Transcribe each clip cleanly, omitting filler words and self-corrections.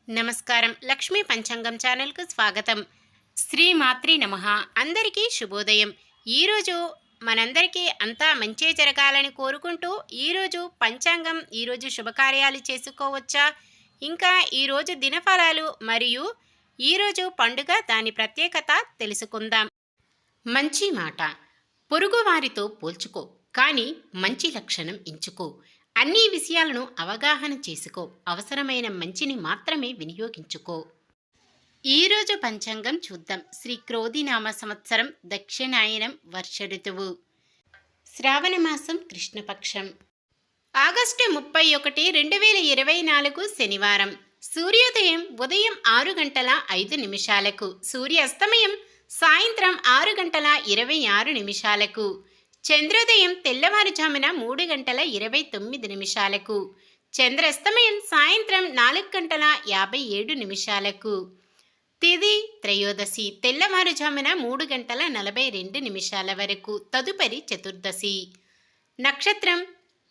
నమస్కారం. లక్ష్మీ పంచాంగం ఛానల్‌కు స్వాగతం. శ్రీమాత్రే నమః. అందరికీ శుభోదయం. ఈరోజు మనందరికీ అంతా మంచే జరగాలని కోరుకుంటూ ఈరోజు పంచాంగం, ఈరోజు శుభకార్యాలు చేసుకోవచ్చా? ఇంకా ఈరోజు దినఫలాలు మరియు ఈరోజు పండుగ దాని ప్రత్యేకత తెలుసుకుందాం. మంచి మాట. పొరుగువారితో పోల్చుకో, కానీ మంచి లక్షణం ఎంచుకో. అన్ని విషయాలను అవగాహన చేసుకో. అవసరమైన మంచిని మాత్రమే వినియోగించుకో. ఈరోజు పంచాంగం చూద్దాం. శ్రీ క్రోధినామ సంవత్సరం, దక్షిణాయనం, వర్ష ఋతువు, శ్రావణ మాసం, కృష్ణపక్షం, ఆగస్టు 31, 2024 శనివారం. సూర్యోదయం ఉదయం 6 గంటల 5 నిమిషాలకు, సూర్యాస్తమయం సాయంత్రం 6 గంటల 26 నిమిషాలకు, చంద్రోదయం తెల్లవారుజామున 3 గంటల 29 నిమిషాలకు, చంద్రాస్తమయం సాయంత్రం 4 గంటల 57 నిమిషాలకు, తిథి త్రయోదశి తెల్లవారుజామున 3 గంటల 42 నిమిషాల వరకు, తదుపరి చతుర్దశి. నక్షత్రం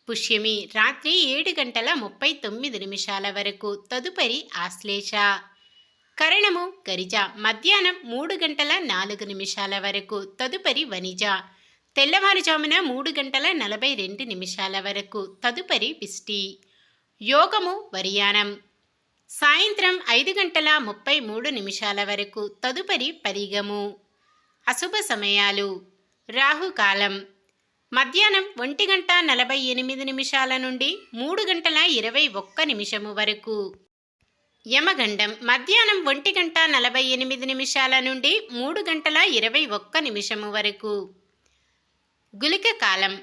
పుష్యమి రాత్రి 7 గంటల 39 నిమిషాల వరకు, తదుపరి ఆశ్లేష. కరణము గరిజ మధ్యాహ్నం 3 గంటల 4 నిమిషాల వరకు, తదుపరి వనిజ. తెల్లవారుజామున 3 గంటల 42 నిమిషాల వరకు, తదుపరి విష్టి. యోగము వర్యానం సాయంత్రం 5 గంటల 33 నిమిషాల వరకు, తదుపరి పరిగము. అశుభ సమయాలు రాహుకాలం మధ్యాహ్నం 1 గంట 48 నిమిషాల నుండి 3 గంటల 21 నిమిషము వరకు, యమగండం మధ్యాహ్నం 1 గంట 48 నిమిషాల నుండి 3 గంటల 21 నిమిషము వరకు, గుళిక కాలం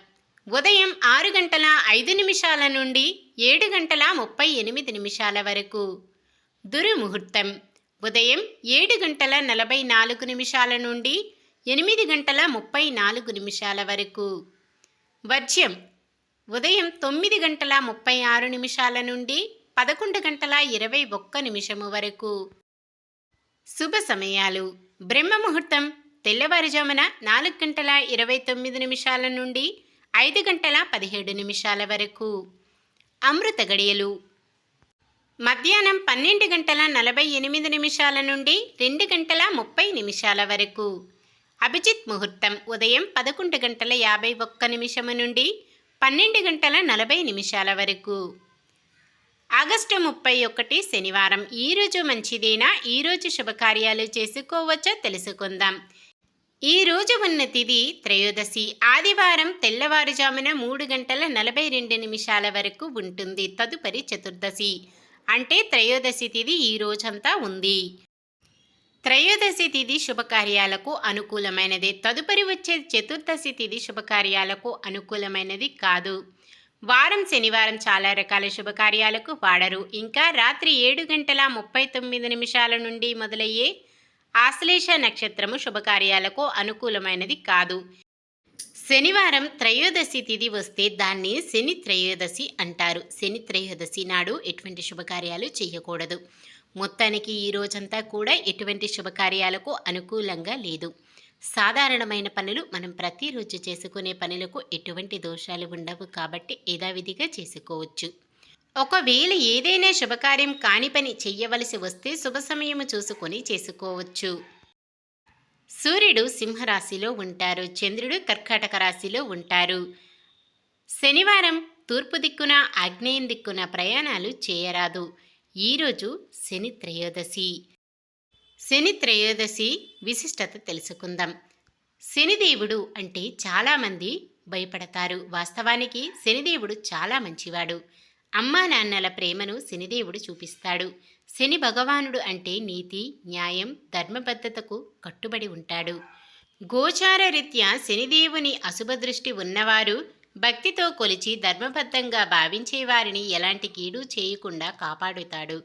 ఉదయం 6 గంటల 5 నిమిషాల నుండి 7 గంటల 38 నిమిషాల వరకు, దుర్ముహూర్తం ఉదయం 7 గంటల 44 నిమిషాల నుండి 8 గంటల 34 నిమిషాల వరకు, వర్జ్యం ఉదయం 9 గంటల 36 నిమిషాల నుండి 11 గంటల 21 నిమిషము వరకు. శుభ సమయాలు బ్రహ్మముహూర్తం తెల్లవారుజామున 4 గంటల 29 నిమిషాల నుండి 5 గంటల 17 నిమిషాల వరకు. అమృత గడియలు మధ్యాహ్నం 12 గంటల 48 నిమిషాల నుండి 2 గంటల 30 నిమిషాల వరకు. అభిజిత్ ముహూర్తం ఉదయం 11 గంటల 51 నిమిషము నుండి 12 గంటల 40 నిమిషాల వరకు. ఆగస్టు 31 శనివారం. ఈరోజు మంచిదేనా? ఈరోజు శుభకార్యాలు చేసుకోవచ్చా తెలుసుకుందాం. ఈరోజు ఉన్న తిథి త్రయోదశి, ఆదివారం తెల్లవారుజామున 3 గంటల 42 నిమిషాల వరకు ఉంటుంది, తదుపరి చతుర్దశి. అంటే త్రయోదశి తిథి ఈ రోజంతా ఉంది. త్రయోదశి తిథి శుభకార్యాలకు అనుకూలమైనది. తదుపరి వచ్చే చతుర్దశి తిథి శుభకార్యాలకు అనుకూలమైనది కాదు. వారం శనివారం చాలా రకాల శుభకార్యాలకు వాడరు. ఇంకా రాత్రి 7 గంటల 39 నిమిషాల నుండి మొదలయ్యే ఆశ్లేష నక్షత్రము శుభకార్యాలకు అనుకూలమైనది కాదు. శనివారం త్రయోదశి తిథి వస్తే దాన్ని శని త్రయోదశి అంటారు. శని త్రయోదశి నాడు ఎటువంటి శుభకార్యాలు చేయకూడదు. మొత్తానికి ఈ రోజంతా కూడా ఎటువంటి శుభకార్యాలకు అనుకూలంగా లేదు. సాధారణమైన పనులు మనం ప్రతిరోజు చేసుకునే పనులకు ఎటువంటి దోషాలు ఉండవు కాబట్టి యథావిధిగా చేసుకోవచ్చు. ఒకవేళ ఏదైనా శుభకార్యం కాని పని చెయ్యవలసి వస్తే శుభ సమయము చూసుకొని చేసుకోవచ్చు. సూర్యుడు సింహరాశిలో ఉంటారు, చంద్రుడు కర్కాటక రాశిలో ఉంటారు. శనివారం తూర్పు దిక్కున ఆగ్నేయం దిక్కున ప్రయాణాలు చేయరాదు. ఈరోజు శని త్రయోదశి. శని త్రయోదశి విశిష్టత తెలుసుకుందాం. శనిదేవుడు అంటే చాలామంది భయపడతారు. వాస్తవానికి శనిదేవుడు చాలా మంచివాడు. అమ్మా నాన్నల ప్రేమను శనిదేవుడు చూపిస్తాడు. శని భగవానుడు అంటే నీతి, న్యాయం, ధర్మబద్ధతకు కట్టుబడి ఉంటాడు. గోచార రీత్యా శనిదేవుని అశుభ దృష్టి ఉన్నవారు భక్తితో కొలిచి ధర్మబద్ధంగా భావించే వారిని ఎలాంటి కీడు చేయకుండా కాపాడుతాడు.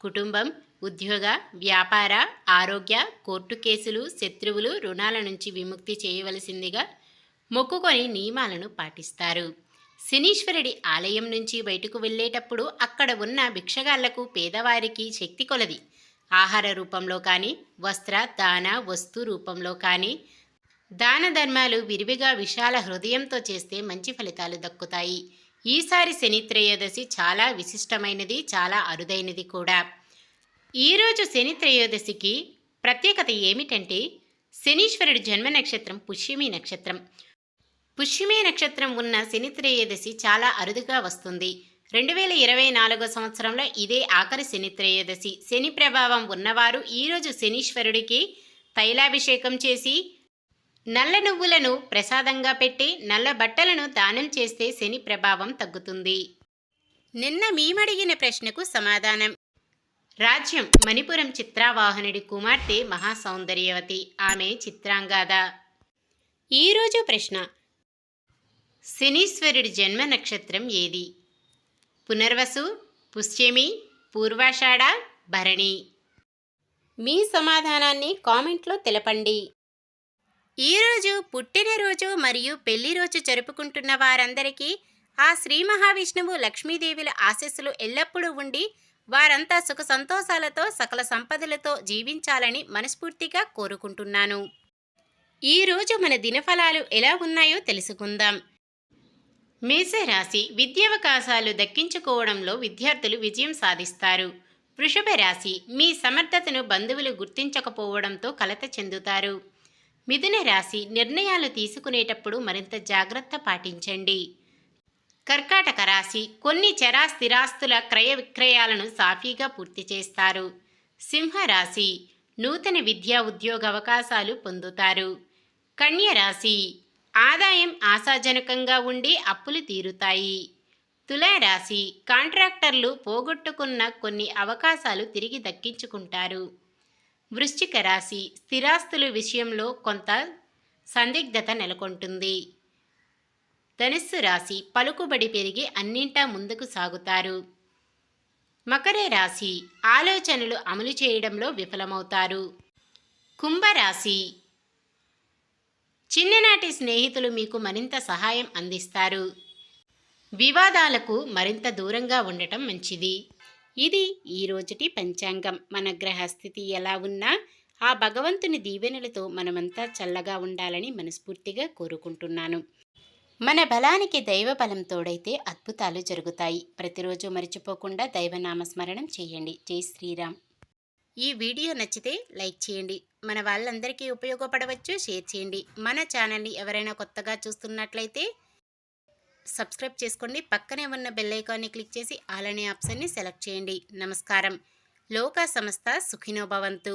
కుటుంబం, ఉద్యోగ, వ్యాపార, ఆరోగ్య, కోర్టు కేసులు, శత్రువులు, రుణాల నుంచి విముక్తి చేయవలసిందిగా మొక్కుకొని నియమాలను పాటిస్తారు. శనీశ్వరుడి ఆలయం నుంచి బయటకు వెళ్ళేటప్పుడు అక్కడ ఉన్న భిక్షగాళ్లకు, పేదవారికి శక్తి కొలది ఆహార రూపంలో కానీ, వస్త్ర దాన వస్తు రూపంలో కానీ దాన ధర్మాలు విరివిగా విశాల హృదయంతో చేస్తే మంచి ఫలితాలు దక్కుతాయి. ఈసారి శని త్రయోదశి చాలా విశిష్టమైనది, చాలా అరుదైనది కూడా. ఈరోజు శని త్రయోదశికి ప్రత్యేకత ఏమిటంటే శనీశ్వరుడి జన్మ నక్షత్రం పుష్యమి నక్షత్రం. పుష్యమి నక్షత్రం ఉన్న శని త్రయోదశి చాలా అరుదుగా వస్తుంది. 2024 సంవత్సరంలో ఇదే ఆఖరి శని త్రయోదశి. శని ప్రభావం ఉన్నవారు ఈరోజు శనీశ్వరుడికి తైలాభిషేకం చేసి నల్ల నువ్వులను ప్రసాదంగా పెట్టి నల్ల బట్టలను దానం చేస్తే శని ప్రభావం తగ్గుతుంది. నిన్న మేమడిగిన ప్రశ్నకు సమాధానం. రాజ్యం మణిపురం చిత్రావాహనుడి కుమార్తె మహాసౌందర్యవతి. ఆమె చిత్రాంగాద. ఈరోజు ప్రశ్న: శనీశ్వరుడి జన్మ నక్షత్రం ఏది? పునర్వసు, పుష్యమి, పూర్వాషాఢ, భరణి. మీ సమాధానాన్ని కామెంట్లో తెలపండి. ఈరోజు పుట్టినరోజు మరియు పెళ్లిరోజు జరుపుకుంటున్న వారందరికీ ఆ శ్రీ మహావిష్ణువు లక్ష్మీదేవుల ఆశీస్సులు ఎల్లప్పుడూ ఉండి వారంతా సుఖ సంతోషాలతో సకల సంపదలతో జీవించాలని మనస్ఫూర్తిగా కోరుకుంటున్నాను. ఈరోజు మన దినఫలాలు ఎలా ఉన్నాయో తెలుసుకుందాం. మేషరాశి విద్యావకాశాలు దక్కించుకోవడంలో విద్యార్థులు విజయం సాధిస్తారు. వృషభ రాశి మీ సమర్థతను బంధువులు గుర్తించకపోవడంతో కలత చెందుతారు. మిథున రాశి నిర్ణయాలు తీసుకునేటప్పుడు మరింత జాగ్రత్త పాటించండి. కర్కాటక రాశి కొన్ని స్థిరాస్తుల క్రయ విక్రయాలను సాఫీగా పూర్తి చేస్తారు. సింహరాశి నూతన విద్యా ఉద్యోగ అవకాశాలు పొందుతారు. కన్య రాశి ఆదాయం ఆశాజనకంగా ఉండి అప్పులు తీరుతాయి. తులారాశి కాంట్రాక్టర్లు పోగొట్టుకున్న కొన్ని అవకాశాలు తిరిగి దక్కించుకుంటారు. వృశ్చిక రాశి స్థిరాస్తుల విషయంలో కొంత సందిగ్ధత నెలకొంటుంది. ధనుస్సు రాశి పలుకుబడి పెరిగి అన్నింటా ముందుకు సాగుతారు. మకర రాశి ఆలోచనలు అమలు చేయడంలో విఫలమవుతారు. కుంభరాశి చిన్ననాటి స్నేహితులు మీకు మరింత సహాయం అందిస్తారు. వివాదాలకు మరింత దూరంగా ఉండటం మంచిది. ఇది ఈరోజుటి పంచాంగం. మన గ్రహస్థితి ఎలా ఉన్నా ఆ భగవంతుని దీవెనలతో మనమంతా చల్లగా ఉండాలని మనస్ఫూర్తిగా కోరుకుంటున్నాను. మన బలానికి దైవ బలం తోడైతే అద్భుతాలు జరుగుతాయి. ప్రతిరోజు మర్చిపోకుండా దైవనామస్మరణం చేయండి. జై శ్రీరామ్. ఈ వీడియో నచ్చితే లైక్ చేయండి. మన వాళ్ళందరికీ ఉపయోగపడవచ్చు. షేర్ చేయండి. మన ఛానల్ని ఎవరైనా కొత్తగా చూస్తున్నట్లయితే సబ్స్క్రైబ్ చేసుకోండి. పక్కనే ఉన్న బెల్ ఐకాన్ని క్లిక్ చేసి ఆల్ అనే ఆప్షన్ని సెలెక్ట్ చేయండి. నమస్కారం. లోకా సమస్త సుఖినో భవంతు.